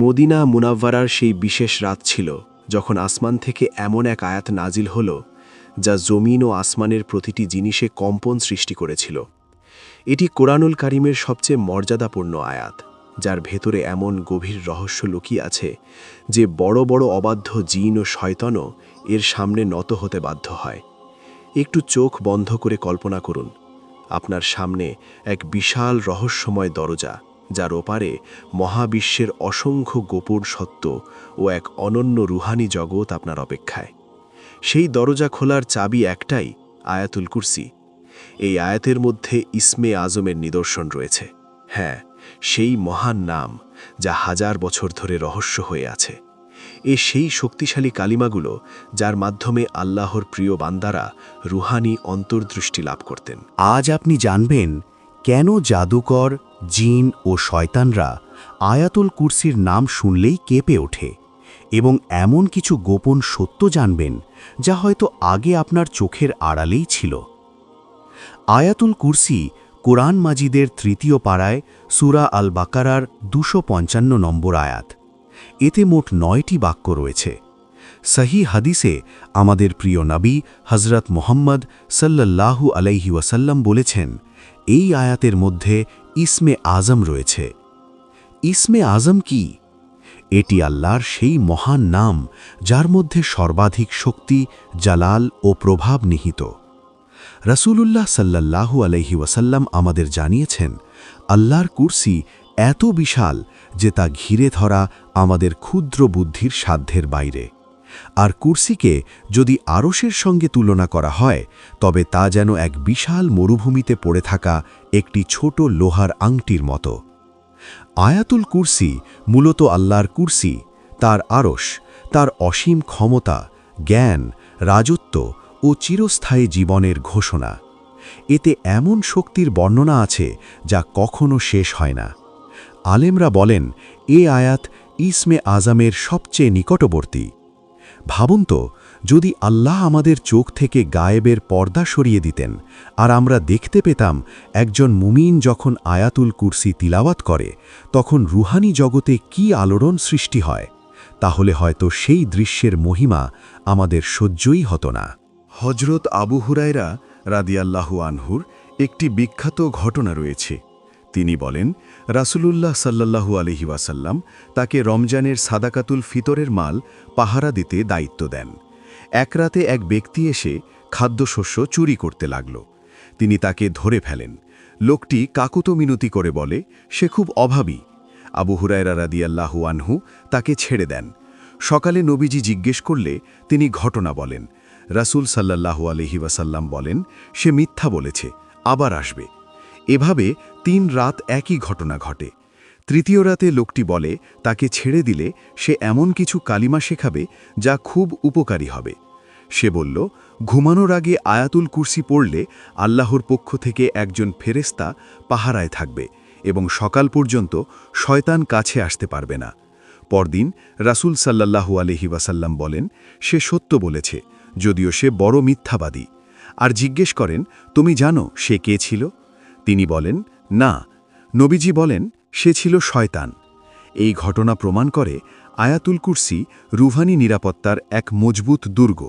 Medina মুনাওয়ারার সেই বিশেষ রাত ছিল যখন আসমান থেকে এমন এক আয়াত নাজিল হল যা জমিন ও আসমানের প্রতিটি জিনিসে কম্পন সৃষ্টি করেছিল। এটি কোরআনুল কারিমের সবচেয়ে মর্যাদাপূর্ণ আয়াত, যার ভেতরে এমন গভীর রহস্য লুকিয়ে আছে যে বড় বড় অবাধ্য জিন ও শয়তানও এর সামনে নত হতে বাধ্য হয়। একটু চোখ বন্ধ করে কল্পনা করুন, আপনার সামনে এক বিশাল রহস্যময় দরজা, যার ওপারে মহাবিশ্বের অসংখ্য গোপন সত্য ও এক অনন্য রুহানি জগৎ আপনার অপেক্ষায়। সেই দরজা খোলার চাবি একটাই, আয়াতুল কুরসি। এই আয়াতের মধ্যে ইসমে আজমের নিদর্শন রয়েছে। হ্যাঁ, সেই মহান নাম যা হাজার বছর ধরে রহস্য হয়ে আছে। সেই শক্তিশালী কালিমাগুলো যার মাধ্যমে আল্লাহর প্রিয় বান্দারা রুহানি অন্তর্দৃষ্টি লাভ করতেন। আজ আপনি জানবেন কেন জাদুকর, জিন ও শয়তানরা আয়াতুল কুরসির নাম শুনলেই কেঁপে ওঠে, এবং এমন কিছু গোপন সত্য জানবেন যা হয়তো আগে আপনার চোখের আড়ালেই ছিল। আয়াতুল কুরসি কোরআন মাজিদের ৩য় পারায় সূরা আল বাকারার ২৫৫ নম্বর আয়াত। এতে মোট ৯টি বাক্য রয়েছে। সহি হাদিসে আমাদের প্রিয় নবী হযরত মুহাম্মদ সাল্লাল্লাহু আলাইহি ওয়াসাল্লাম বলেছেন, এই আয়াতের মধ্যে ইসমে আজম রয়েছে। ইসমে আজম কি? এটি আল্লাহর সেই মহান নাম যার মধ্যে সর্বাধিক শক্তি, জালাল ও প্রভাব নিহিত। রাসূলুল্লাহ সাল্লাল্লাহু আলাইহি ওয়াসাল্লাম আমাদের জানিয়েছেন, আল্লাহর কুরসি এত বিশাল যে তা ঘিরে ধরা আমাদের ক্ষুদ্র বুদ্ধির সাধ্যের বাইরে। আর কুরসিকে যদি আরশের সঙ্গে তুলনা করা হয়, তবে তা যেন এক বিশাল মরুভূমিতে পড়ে থাকা একটি ছোট লোহার আংটির মতো। আয়াতুল কুরসি মূলত আল্লাহর কুরসি, তার আরশ, তার অসীম ক্ষমতা, জ্ঞান, রাজত্ব ও চিরস্থায়ী জীবনের ঘোষণা। এতে এমন শক্তির বর্ণনা আছে যা কখনো শেষ হয় না। আলেমরা বলেন, এ আয়াত ইসমে আজমের সবচেয়ে নিকটবর্তী। ভাবুন তো, যদি আল্লাহ আমাদের চোখ থেকে গায়েবের পর্দা সরিয়ে দিতেন আর আমরা দেখতে পেতাম একজন মুমিন যখন আয়াতুল কুরসি তিলাওয়াত করে তখন রুহানি জগতে কি আলোড়ন সৃষ্টি হয়, তাহলে হয়তো সেই দৃশ্যের মহিমা আমাদের সহ্যই হতো না। হজরত আবু হুরায়রা রাদিয়াল্লাহু আনহুর একটি বিখ্যাত ঘটনা রয়েছে। তিনি বলেন, রাসূলুল্লাহ সাল্লাল্লাহু আলাইহি ওয়াসাল্লাম তাকে রমজানের সাদাকাতুল ফিতরের মাল পাহারা দিতে দায়িত্ব দেন। এক রাতে এক ব্যক্তি এসে খাদ্যশস্য চুরি করতে লাগল। তিনি তাকে ধরে ফেলেন। লোকটি কাকুতো মিনতি করে বলে সে খুব অভাবী। আবু হুরায়রা রাদিয়াল্লাহু আনহু তাকে ছেড়ে দেন। সকালে নবীজি জিজ্ঞেস করলে তিনি ঘটনা বলেন। রাসূল সাল্লাল্লাহু আলাইহি ওয়াসাল্লাম বলেন, সে মিথ্যা বলেছে, আবার আসবে। এভাবে ৩ রাত একই ঘটনা ঘটে। তৃতীয় রাতে লোকটি বলে তাকে ছেড়ে দিলে সে এমন কিছু কালিমা শেখাবে যা খুব উপকারী হবে। সে বলল, ঘুমানোর আগে আয়াতুল কুরসি পড়লে আল্লাহর পক্ষ থেকে একজন ফেরেশতা পাহারায় থাকবে এবং সকাল পর্যন্ত শয়তান কাছে আসতে পারবে না। পরদিন রাসূল সাল্লাল্লাহু আলাইহি ওয়াসাল্লাম বলেন, সে সত্য বলেছে, যদিও সে বড় মিথ্যাবাদী। আর জিজ্ঞেস করেন, তুমি জানো সে কে ছিল? তিনি বলেন, না। নবীজি বলেন, সে ছিল শয়তান। এই ঘটনা প্রমাণ করে আয়াতুল কুরসি রুহানি নিরাপত্তার এক মজবুত দুর্গ।